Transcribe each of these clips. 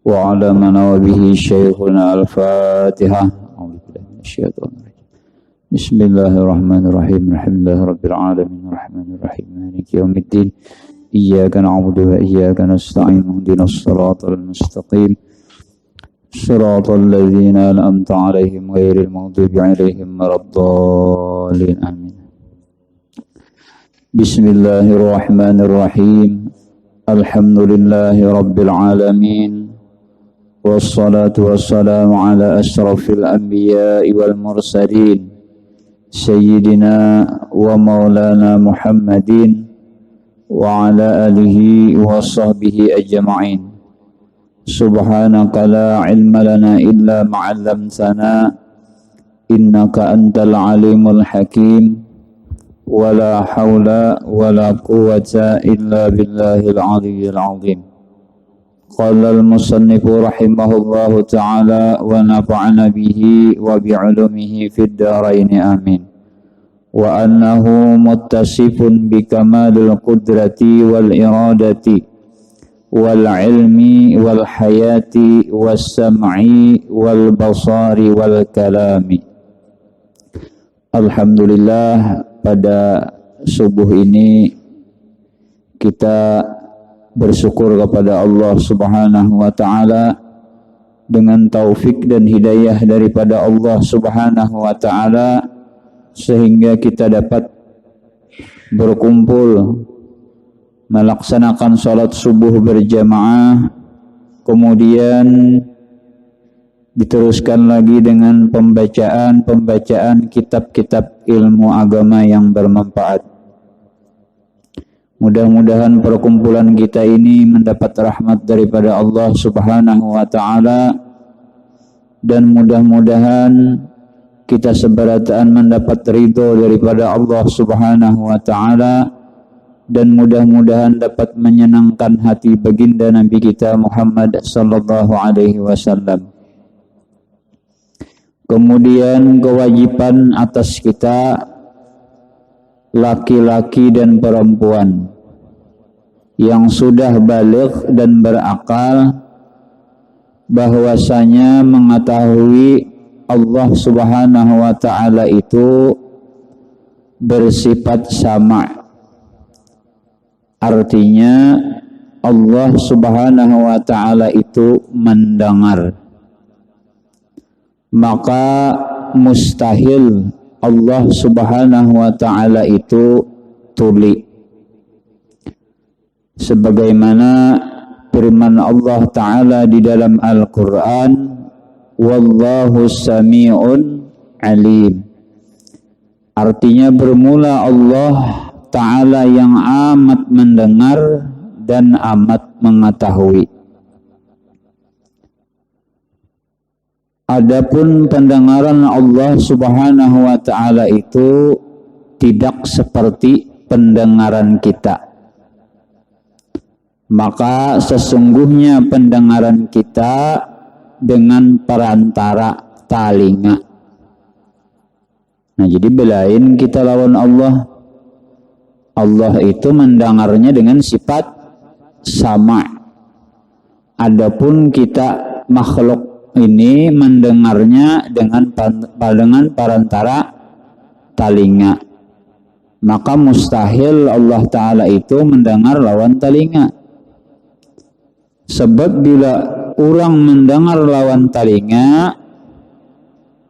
وعلى من به شيخنا الفاتحة. أعوذ بالله من الشيطان الرجيم. بسم الله الرحمن الرحيم. الحمد لله رب العالمين الرحمن الرحيم مالك يوم الدين. إياك نعبد وإياك نستعين اهدنا الصراط المستقيم صراط الذين أنعمت عليهم غير المغضوب عليهم ولا الضالين آمين. بسم الله الرحمن الرحيم. الحمد لله رب العالمين والصلاة والسلام على أشرف الأنبياء والمرسلين سيدنا ومولانا محمد وعلى آله وصحبه أجمعين. سبحانك لا علم لنا إلا ما علمتنا إنك أنت العليم الحكيم ولا حول ولا قوة إلا بالله العلي العظيم. قال المصنف رحمه الله تعالى ونفعنا به وبعلومه في الدارين آمين. وأنه متصف بكمال القدرة والإرادة والعلم والحياة والسمع والبصار والكلام. Alhamdulillah, pada subuh ini kita bersyukur kepada Allah Subhanahu wa taala dengan taufik dan hidayah daripada Allah Subhanahu wa taala sehingga kita dapat berkumpul melaksanakan salat subuh berjamaah, kemudian diteruskan lagi dengan pembacaan kitab-kitab ilmu agama yang bermanfaat. Mudah-mudahan perkumpulan kita ini mendapat rahmat daripada Allah Subhanahu wa taala, dan mudah-mudahan kita seberataan mendapat ridho daripada Allah Subhanahu wa taala, dan mudah-mudahan dapat menyenangkan hati baginda Nabi kita Muhammad sallallahu alaihi wasallam. Kemudian kewajiban atas kita laki-laki dan perempuan yang sudah baligh dan berakal bahwasanya mengetahui Allah Subhanahu wa taala itu bersifat sama. Artinya Allah Subhanahu wa taala itu mendengar. Maka mustahil Allah Subhanahu wa taala itu tuli. Sebagaimana firman Allah taala di dalam Al-Qur'an, wallahu sami'un alim. Artinya bermula Allah taala yang amat mendengar dan amat mengetahui. Adapun pendengaran Allah Subhanahu wa taala itu tidak seperti pendengaran kita. Maka sesungguhnya pendengaran kita dengan perantara telinga. Nah, jadi belain kita lawan Allah. Allah itu mendengarnya dengan sifat sama. Adapun kita makhluk ini mendengarnya dengan perantara telinga. Maka mustahil Allah Ta'ala itu mendengar lawan telinga. Sebab bila orang mendengar lawan telinga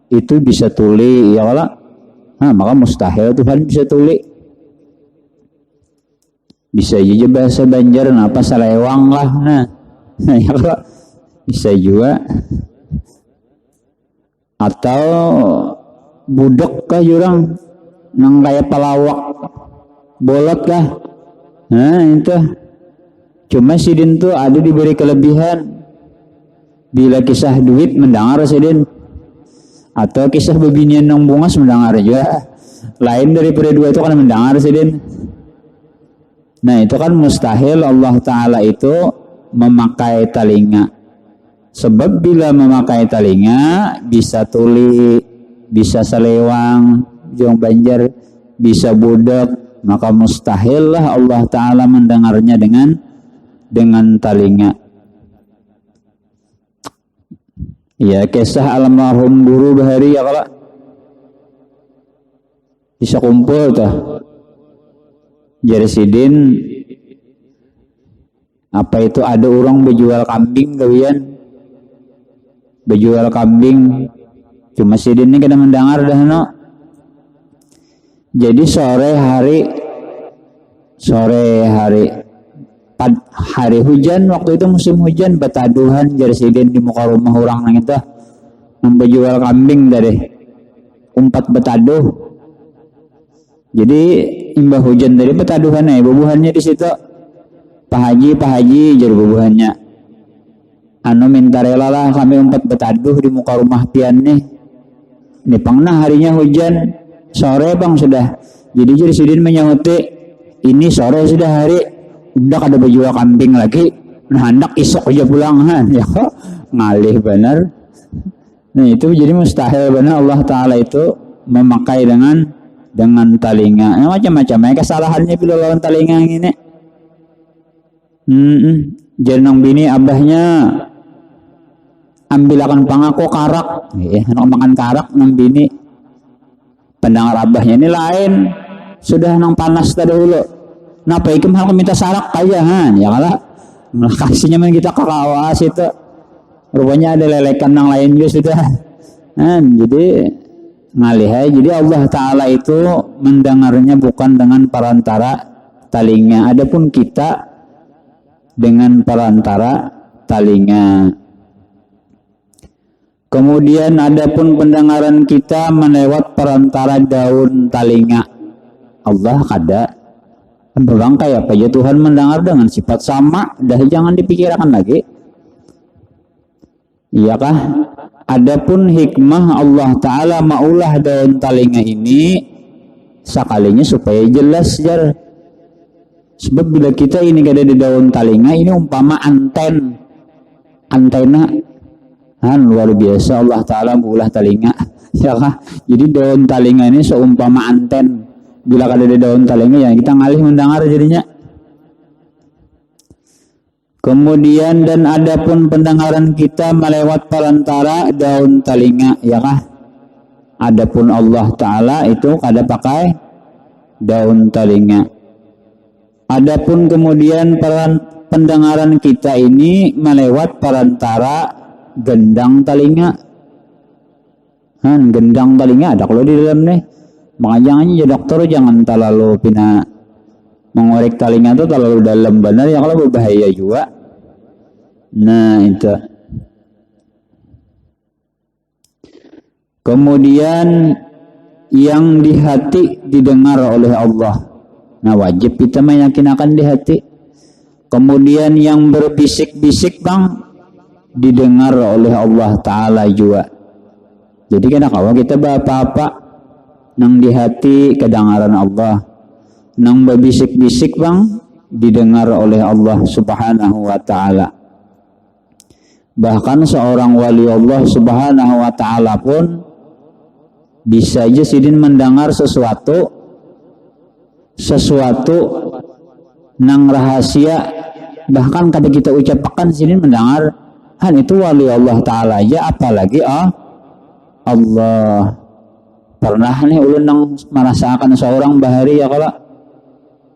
itu bisa tuli, ya Allah. Nah, maka mustahil Tuhan bisa tuli. Bisa juga bahasa Banjar apa salewang lah. Nah ya Allah. Bisa juga. Atau budek kah jurang nang kayak pelawak bolot kah. Nah itu cuma sidin tuh ada diberi kelebihan bila kisah duit mendengar sidin, atau kisah bebinian nang bungas mendengar juga. Lain daripada dua itu kan mendengar sidin. Nah itu kan mustahil Allah Ta'ala itu memakai telinga. Sebab bila memakai telinga bisa tuli, bisa selewang, jong Banjar, bisa budak, maka mustahil lah Allah Ta'ala mendengarnya dengan telinga. Ya kisah almarhum guru bahari ya kalau bisa kumpul tuh jadi sidin apa itu ada orang berjual kambing kawian berjual kambing cuma sidin ini kena mendengar dah no. Jadi sore hari hujan, waktu itu musim hujan betaduhan jadi sidin di muka rumah orang nang itu membejual kambing dari umpat betaduh. Jadi imbah hujan dari betaduhan bubuhannya di situ. Pak Haji jadi bubuhannya. Anu minta rela lah kami umpat betaduh di muka rumah pian nih. Ini pangna harinya hujan, sore bang sudah. Jadi sidin menyahuti ini sore sudah hari. Udah ada berjual kambing lagi, nah hendak isok aja pulang ya kok ngalih benar. Nah itu jadi mustahil benar Allah Taala itu memakai dengan talinga. Nah, macam-macam kesalahannya bila lawan talinga ini. Jenong bini abahnya ambilakan pangako karak, nak makan karak nang bini. Pendengar abahnya ini lain, sudah nang panas tadi dulu. Napa ikem hal minta sarak kayahan ya kala kasihnya main kita kakawas itu rupanya ada lelekan yang lain juga sudah jadi ngalihai. Jadi Allah Ta'ala itu mendengarnya bukan dengan perantara talinga, adapun kita dengan perantara talinga. Kemudian adapun pendengaran kita melewat perantara daun talinga. Allah kada berangkai apa ya Tuhan mendengar dengan sifat sama, dah jangan dipikirkan lagi. Iyakah? Adapun hikmah Allah Ta'ala maulah daun talinga ini sekalinya supaya jelas jar. Sebab bila kita ini ada di daun talinga ini umpama antena luar biasa Allah Ta'ala maulah talinga ya kah? Jadi daun talinga ini seumpama anten. Bila ada di daun talinga ya kita ngalih mendengar jadinya. Kemudian dan adapun pendengaran kita melewat perantara daun talinga ya kah? Adapun Allah Ta'ala itu kada pakai daun talinga. Adapun kemudian pendengaran kita ini melewat perantara gendang talinga. Gendang talinga ada kalau di dalam nih. Makanya jangan ya dokter jangan terlalu mengorek talinga itu terlalu dalam benar ya kalau berbahaya juga. Nah itu. Kemudian yang di hati didengar oleh Allah. Nah wajib kita meyakinakan di hati. Kemudian yang berbisik-bisik bang didengar oleh Allah Ta'ala juga. Jadi kena kalau kita apa-apa nang di hati kedengaran Allah, nang berbisik-bisik bang didengar oleh Allah Subhanahu wa Ta'ala. Bahkan seorang wali Allah Subhanahu wa Ta'ala pun bisa aja sidin mendengar sesuatu nang rahasia, bahkan kada kita ucapkan sidin mendengar. Itu wali Allah Ta'ala aja apalagi Allah. Pernah nih ulun nang merasakan seorang bahari ya kalau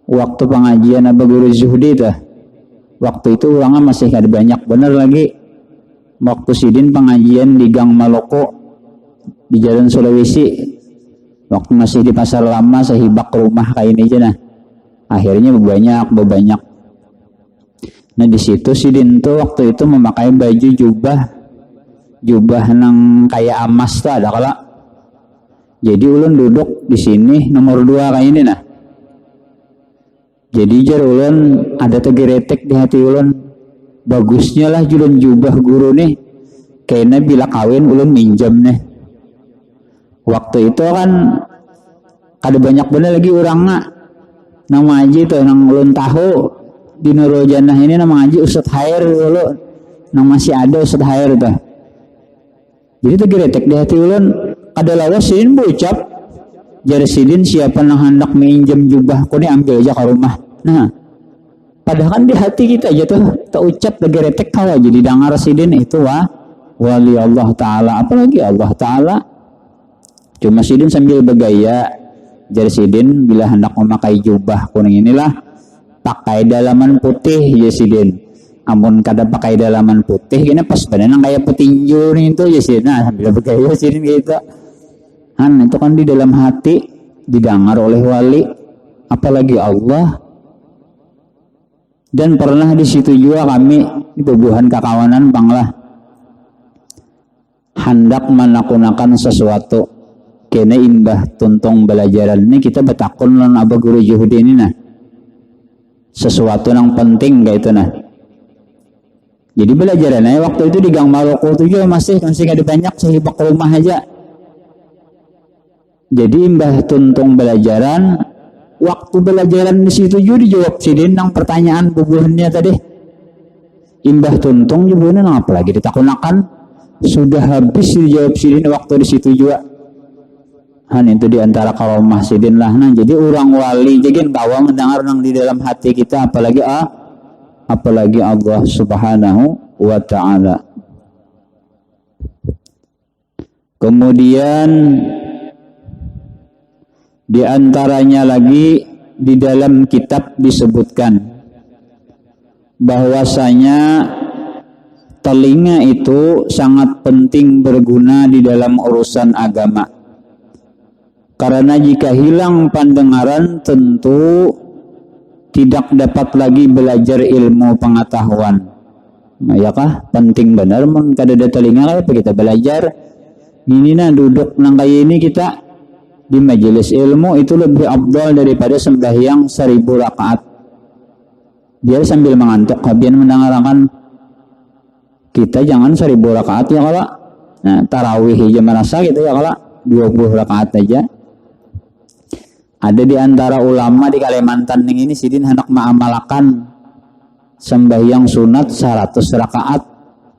waktu pengajian Abah Guru Zuhdi tuh. Waktu itu orangnya masih ada banyak bener lagi. Waktu sidin pengajian di Gang Maloko di Jalan Sulawesi. Waktu masih di Pasar Lama sehibak rumah kayak ini aja nah. Akhirnya berbanyak. Nah di situ sidin tuh waktu itu memakai baju jubah nang kayak amas tuh ada kalau. Jadi ulun duduk di sini nomor 2 kayak ini nah. Jadi jar ulun ada tegeretek di hati ulun. Bagusnya lah julun jubah guru nih. Kayaknya bila kawin ulun minjam nih. Waktu itu kan ada banyak bener lagi orang nama Haji tuh nang ulun tahu di Nurul Jannah ini nama Haji Ustadz Hair dulu. Nang masih ada Ustadz Hair tuh. Jadi tegeretek di hati ulun. Ada lawas sidin berucap jari sidin siapa yang hendak minjem jubahku nih ambil aja ke rumah. Nah padahal kan di hati kita aja tuh ucap geretek kawa jadi dengar sidin itu wali Allah Ta'ala, apalagi Allah Ta'ala. Cuma sidin sambil bergaya, jar sidin bila hendak memakai jubah kuning inilah pakai dalaman putih ya sidin. Amun kada pakai dalaman putih gini pas badan kayak petinju nih itu ya sidin. Nah sambil bergaya sidin gitu. Itu kan di dalam hati didengar oleh wali, apalagi Allah. Dan pernah di situ juga kami di bebuhan kakawanan banglah hendak menakunakan sesuatu kene imbah tuntong belajaran ini kita betakun lan abah guru juhudi ini nah sesuatu yang penting kayak itu nah. Jadi belajarannya waktu itu di Gang Maroko itu juga masih ada banyak sehibak rumah aja. Jadi imbah tuntong belajaran, waktu belajaran di situ juga dijawab sidin nang pertanyaan bubuhannya tadi. Imbah tuntong juga nang apalagi ditakunakan sudah habis dijawab sidin waktu di situ juga. Itu diantara karomah sidin lah. Nah, jadi orang wali jadi bawa mendengar nang di dalam hati kita apalagi Allah Subhanahu wa Ta'ala. Kemudian di antaranya lagi di dalam kitab disebutkan bahwasanya telinga itu sangat penting berguna di dalam urusan agama. Karena jika hilang pendengaran tentu tidak dapat lagi belajar ilmu pengetahuan. Nah, ya kah? Penting benar kada ada telinga kayak kita belajar. Gini nah duduk nang kayak ini kita di majelis ilmu itu lebih afdal daripada sembahyang 1000 rakaat. Biar sambil mengantuk kabian mendengarkan kita jangan 1000 rakaat ya kalau. Nah, tarawih aja merasa gitu ya kalau 20 rakaat aja. Ada di antara ulama di Kalimantan ini sidin hendak mengamalkan sembahyang sunat 100 rakaat.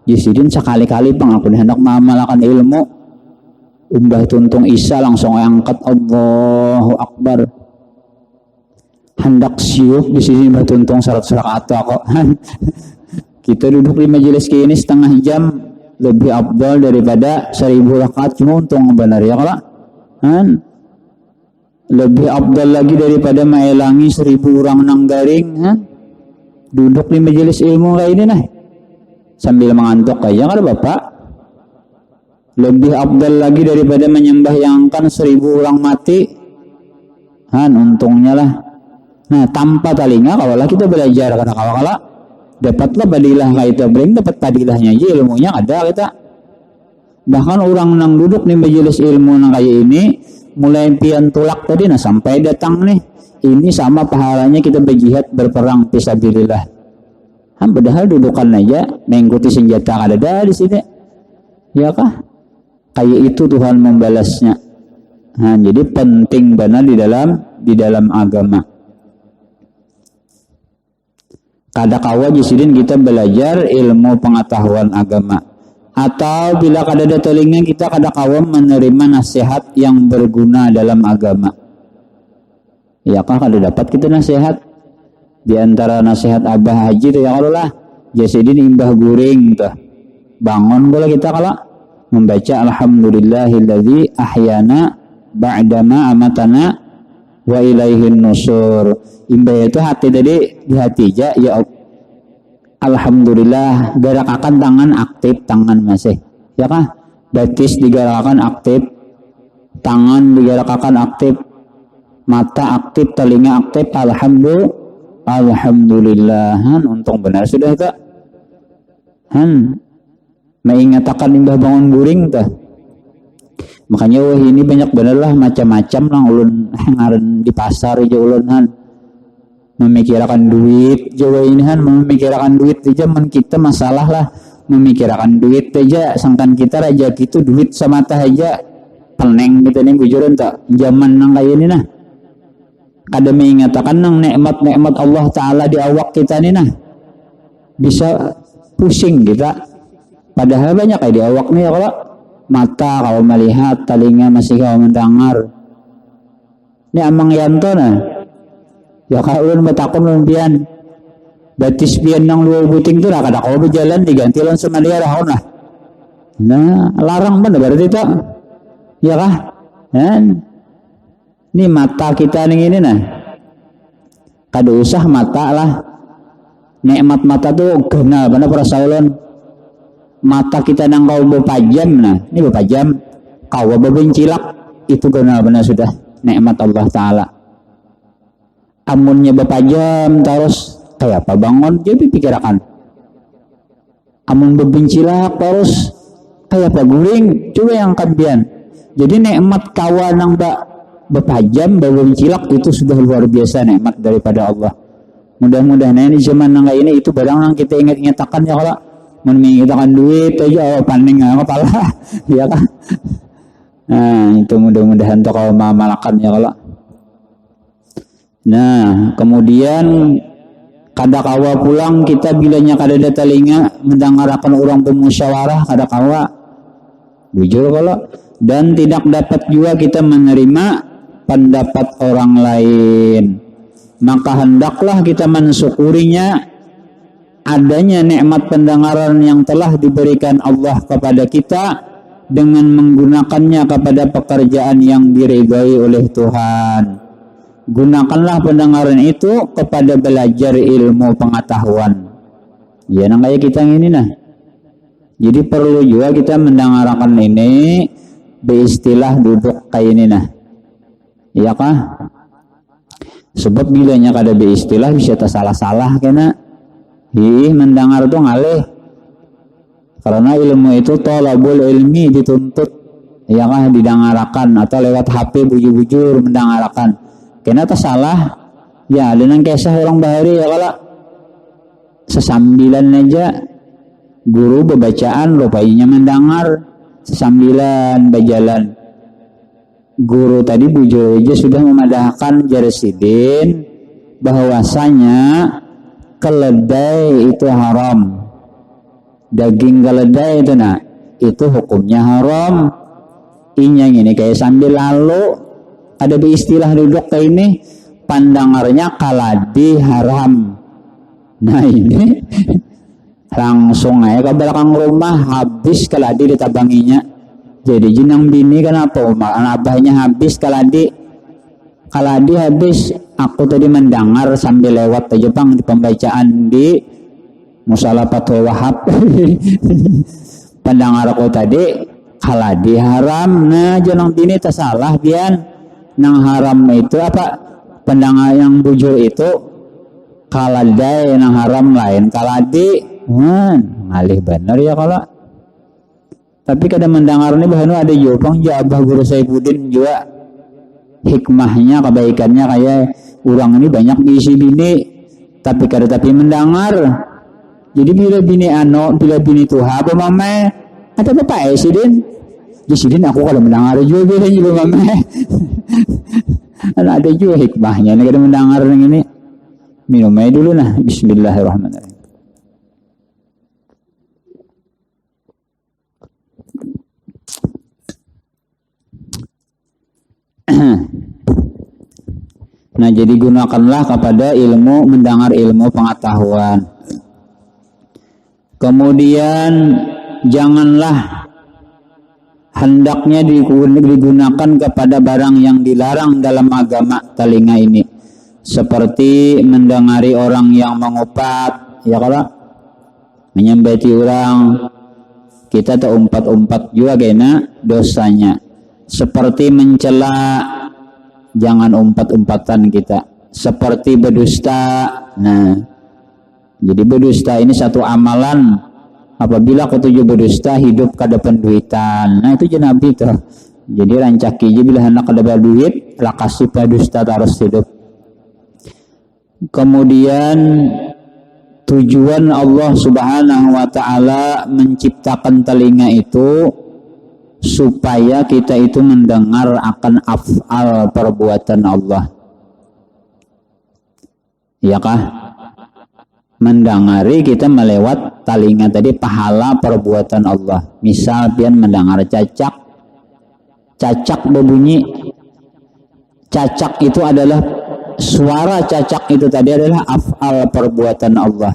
Ya sidin sekali-kali pangakun hendak mengamalkan ilmu. Umbah tuntung Isa langsung angkat Allahu Akbar. Hendak siup di sini umbah tuntung 100 rakaat kok. Kita duduk di majelis ini setengah jam lebih afdal daripada 1000 rakaat cuma untung benar ya kalau. Lebih afdal lagi daripada maelangi 1000 orang nang garing. Duduk di majelis ilmu kayak ini nah sambil mengantuk aja kan Bapak. Lebih afdal lagi daripada menyembahyangkan 1000 orang mati. Untungnya lah. Nah tanpa telinga kalau kita belajar karena kalau dapatlah padilah kayak itu bring dapat padilahnya aja ilmunya ada kita. Bahkan orang nang duduk di majelis ilmu nang kayak ini mulai pian tulak tadi nah sampai datang nih ini sama pahalanya kita berjihad berperang fisabilillah. Padahal dudukan aja mengikuti senjata ada di sini. Ya kah? Kayak itu Tuhan membalasnya. Jadi penting benar di dalam agama. Kada kawa jisidin kita belajar ilmu pengetahuan agama. Atau bila kada ada telinga kita kada kawa menerima nasihat yang berguna dalam agama. Ya kah kada dapat kita nasihat. Di antara nasihat Abah Haji itu ya kalau lah jasidin imbah guring tuh. Bangun bola kita kalau membaca alhamdulillahilladzi ahyana ba'dama amatana wa ilaihin nusur. Imbah itu hati tadi di hati aja ya alhamdulillah garakakan tangan aktif tangan masih ya kah batis digarakakan aktif tangan digarakakan aktif mata aktif telinga aktif alhamdulillah untung benar sudah itu mengatakan imbah bangun guring tuh makanya ini banyak bener lah macam-macam lah ulun ngaran di pasar aja ulun memikirkan duit Jawa ini memikirkan duit aja kita masalah lah memikirkan duit aja sangkan kita raja gitu duit semata aja peneng gitu nih bujuran tak zaman nang kayak ini nah kada mengatakan nang nikmat Allah Ta'ala di awak kita nih nah bisa pusing kita padahal banyak kayak di awak nih kalau mata kalau melihat telinga masih kalau mendengar ini amang yanto nah ya kalau ulun betakon lumpian batis pian nang luar buting tu lah kada kau berjalan diganti lan sama dia rahon lah Nah, larang benar berarti itu. Ya kah? Ini mata kita nih ini nah. Kada usah mata lah. Nikmat mata tuh kenal benar para saulon. Mata kita nang kau bepajam nah. Ini bepajam. Kau bebencilak itu kenal benar sudah nikmat Allah Ta'ala. Amunnya bepajam terus kayak apa bangun jadi pikirkan. Amun bebencilak terus kayak apa guling coba yang kabian. Jadi nikmat kawan yang bepajam bebencilak itu sudah luar biasa nikmat daripada Allah. Mudah-mudahan ini zaman nang ini itu barang yang kita ingat-ingatakan ya kalau mengingatkan duit aja paning kepala ya kan. Nah itu mudah-mudahan tuh kalau malakan ya kalau. Nah kemudian kada kawa pulang kita bilanya kada ada telinga mendengarkan orang bermusyawarah kada kawa bujur kalau. Dan tidak dapat juga kita menerima pendapat orang lain, maka hendaklah kita mensyukurinya adanya nikmat pendengaran yang telah diberikan Allah kepada kita dengan menggunakannya kepada pekerjaan yang diridhai oleh Tuhan. Gunakanlah pendengaran itu kepada belajar ilmu pengetahuan. Ya nang kayak kita ini nah. Jadi perlu juga kita mendengarkan ini beristilah duduk kayak ini nah. Iya kah? Sebab bilanya kada beristilah bisa tersalah-salah kena. Mendengar tuh ngalih. Karena ilmu itu tolabul ilmi dituntut. Iya kah didengarkan atau lewat HP bujur-bujur mendengarkan. Kena tersalah. Ya dengan kisah orang bahari ya kalau sesambilan aja guru bebacaan rupanya mendengar sesambilan berjalan. Guru tadi bujur aja sudah memadahkan Jarsidin bahwasanya keledai itu haram. Daging keledai itu nah itu hukumnya haram. Inyang ini kayak sambil lalu ada istilah duduk kayak ini pandangarnya kaladi haram. Nah ini langsung aja ke belakang rumah habis kaladi ditabanginya. Jadi jenang bini kenapa abahnya habis kaladi habis. Aku tadi mendengar sambil lewat aja bang di pembacaan di Musalah Fatul Wahab. Pendengar aku tadi kaladi haram. Nah jenang bini tersalah bian nang haram itu apa pendengar yang bujur itu kaladai nang haram lain kaladi. Ngalih bener ya kalau. Tapi kadang mendengar ini bahan ada jopang ya Abah Guru Saifuddin juga hikmahnya kebaikannya kayak orang ini banyak diisi bini tapi mendengar. Jadi bila bini bila bini tuha apa mama ada apa Sidin? Di Sidin aku kalau mendengar juga bila juga mama. Ada juga hikmahnya nih kadang mendengar ini. Minum aja dulu nah. Bismillahirrahmanirrahim. Nah jadi gunakanlah kepada ilmu mendengar ilmu pengetahuan. Kemudian janganlah hendaknya digunakan kepada barang yang dilarang dalam agama telinga ini, seperti mendengari orang yang mengupat ya kalau menyembati orang kita tak umpat-umpat juga kena dosanya. Seperti mencela, jangan umpat-umpatan kita. Seperti berdusta. Nah, jadi berdusta ini satu amalan. Apabila ketujuh berdusta hidup kada penduitan. Nah itu jenabi tuh. Jadi rancaki aja bila hendak kada berduit, lah kasih berdusta terus hidup. Kemudian tujuan Allah Subhanahu wa taala menciptakan telinga itu supaya kita itu mendengar akan af'al perbuatan Allah. Ya kah? Mendengari kita melewat telinga tadi pahala perbuatan Allah. Misal pian mendengar cacak berbunyi. Cacak itu adalah suara cacak itu tadi adalah af'al perbuatan Allah.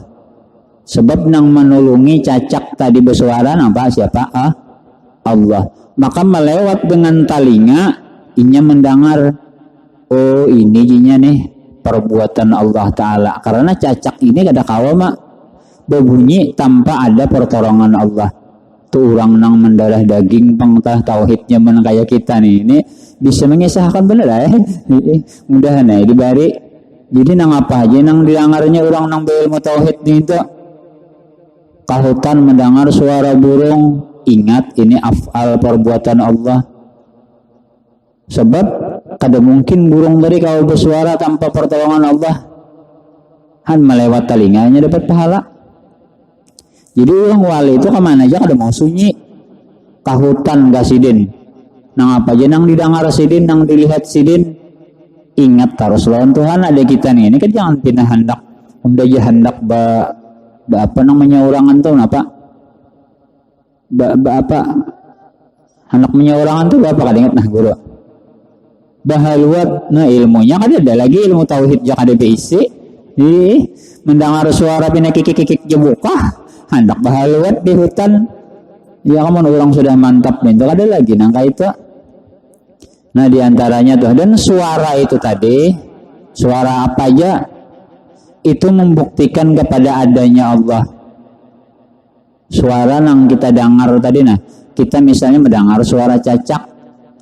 Sebab nang menolongi cacak tadi bersuara apa siapa? Allah. Maka melewat dengan telinga inya mendengar, oh ini jinya nih perbuatan Allah Ta'ala. Karena cacak ini kada kawa mak berbunyi tanpa ada pertolongan Allah. Tuh orang nang mendarah daging pengtah tauhidnya men kayak kita nih, ini bisa mengisahkan bener mudahan dibari. Jadi nang apa aja nang didengarnya orang nang berilmu tauhid itu kahutan mendengar suara burung, ingat ini af'al perbuatan Allah. Sebab kada mungkin burung tadi kalau bersuara tanpa pertolongan Allah, han melewat telinganya dapat pahala. Jadi orang wali itu kemana aja kada mau sunyi, kahutan gak sidin, nang apa aja nang didengar sidin, nang dilihat sidin, ingat terus lawan Tuhan ada kita nih. Ini kan jangan pindah hendak unda aja hendak apa namanya orangan tuh apa apa hendak menyaurangan tuh apa kada ingat nah guru bahaluat. Nah ilmunya kan ada lagi ilmu tauhid jak ada BIC mendengar suara pina kikik jebukah hendak bahaluat di hutan ya kamu orang sudah mantap itu ada lagi nangka itu. Nah diantaranya tuh dan suara itu tadi suara apa aja itu membuktikan kepada adanya Allah. Suara yang kita dengar tadi, nah kita misalnya mendengar suara cacak,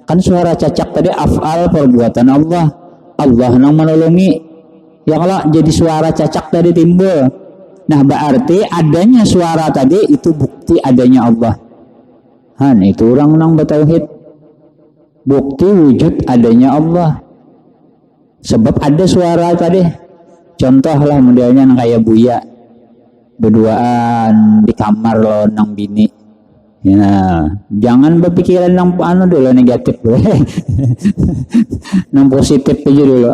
kan suara cacak tadi af'al perbuatan Allah. Allah yang menolongi, ya kalau jadi suara cacak tadi timbul. Nah berarti adanya suara tadi itu bukti adanya Allah. Han itu orang nang bertauhid, bukti wujud adanya Allah. Sebab ada suara tadi. Contohlah modelnya kayak Buya berduaan di kamar lo nang bini. Ya, jangan berpikiran nang dulu negatif dulu. Nang positif aja dulu.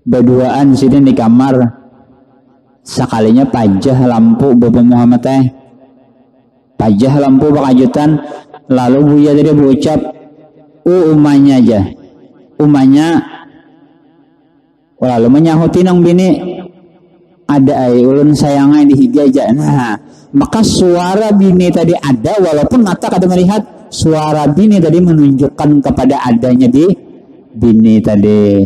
Berduaan sini di kamar. Sekalinya pajah lampu Bapak Muhammad pajah lampu bakajutan, lalu Buya tadi berucap, umanya aja. Umanya lalu menyahuti nang bini ada ulun sayangnya di higa aja. Nah maka suara bini tadi ada walaupun mata kada melihat, suara bini tadi menunjukkan kepada adanya di bini tadi.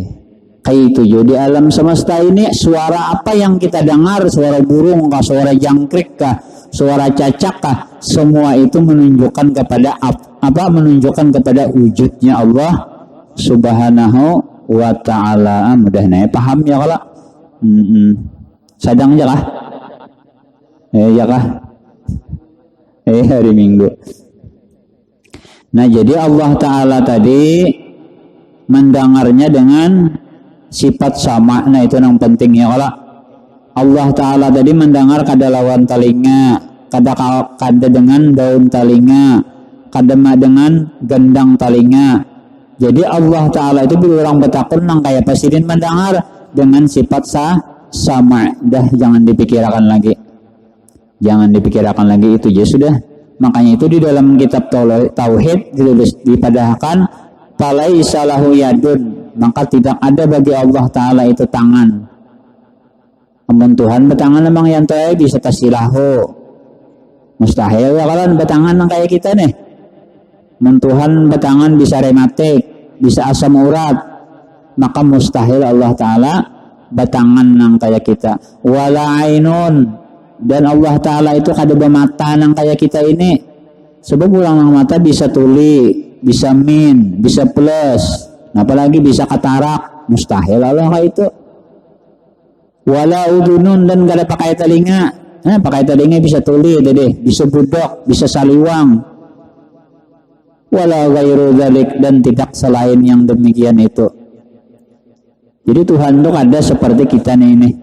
Kayak itu di alam semesta ini suara apa yang kita dengar, suara burung kah, suara jangkrik kah, suara cacak kah, semua itu menunjukkan kepada apa menunjukkan kepada wujudnya Allah Subhanahu wa ta'ala. Mudah nih paham ya kalau sadang aja kah ya kah hari Minggu. Nah jadi Allah Ta'ala tadi mendengarnya dengan sifat sama. Nah itu yang penting ya kalau Allah Ta'ala tadi mendengar kada lawan telinga, kada dengan daun telinga, kada dengan gendang telinga. Jadi Allah Ta'ala itu bila orang bertakun nang kayak presiden mendengar dengan sifat sama. Dah jangan dipikirkan lagi. Jangan dipikirkan lagi itu ya sudah. Makanya itu di dalam kitab Tauhid dipadahkan falaisa lahu yadun, maka tidak ada bagi Allah Ta'ala itu tangan. Amun Tuhan bertangan memang yang tahu bisa tasilahu. Mustahil ya kalau bertangan nang kayak kita nih. Tuhan bertangan bisa rematik, bisa asam urat, maka mustahil Allah Ta'ala bertangan nang kayak kita. Wala ainun, dan Allah Ta'ala itu kada bermata nang kayak kita ini. Sebab ulang nang mata bisa tuli, bisa min, bisa plus, apalagi bisa katarak, mustahil Allah kayak itu. Wala udunun, dan kada pakai telinga. Pakai telinga bisa tuli tadi, bisa budok, bisa saliwang. Wala ghairu dzalik, dan tidak selain yang demikian itu. Jadi Tuhan itu ada seperti kita nih.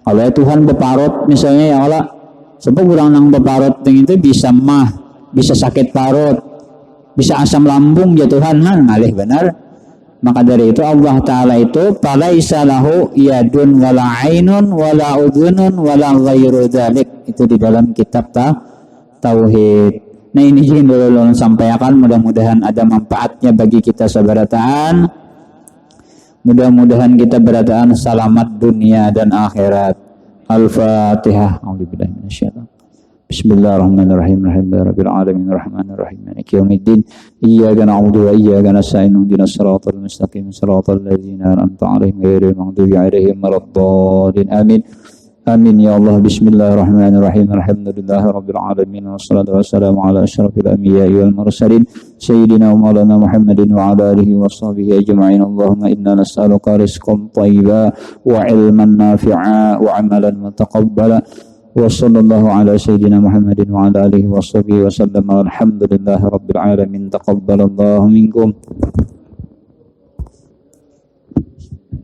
Kalau Tuhan beparut misalnya ya Allah, sebab orang nang beparut itu bisa mah, bisa sakit parut, bisa asam lambung ya Tuhan, ngalih benar. Maka dari itu Allah Ta'ala itu falaisa lahu yadun wala ainun wala udhunun wala ghairu dzalik. Itu di dalam kitab Tauhid. Nah ini yang dulu sampaikan, mudah-mudahan ada manfaatnya bagi kita sabarataan. Mudah-mudahan kita berataan selamat dunia dan akhirat. Al-Fatihah. A'udzubillahi minasyaitonir rajim. Bismillahirrahmanirrahim. Alhamdulillahirabbil alamin arrahmanir rahim maliki yaumiddin. Iyyaka na'budu wa iyyaka nasta'in ihdinas siratal mustaqim siratal ladzina an'amta 'alaihim ghairil maghdubi 'alaihim waladdallin. Amin. Amin ya Allah. Bismillahirrahmanirrahim. Alhamdulillahirabbil alamin wassalatu wassalamu ala asyrafil anbiya'i wal mursalin sayyidina wa maulana Muhammadin wa ala alihi washabihi ajma'in. Allahumma inna nas'aluka rizqan thayyiban wa 'ilman nafi'a wa 'amalan mutaqabbala. Wa sallallahu ala sayyidina Muhammadin wa ala alihi washabihi wa sallam. Alhamdulillahirabbil alamin. Taqabbalallahu minkum.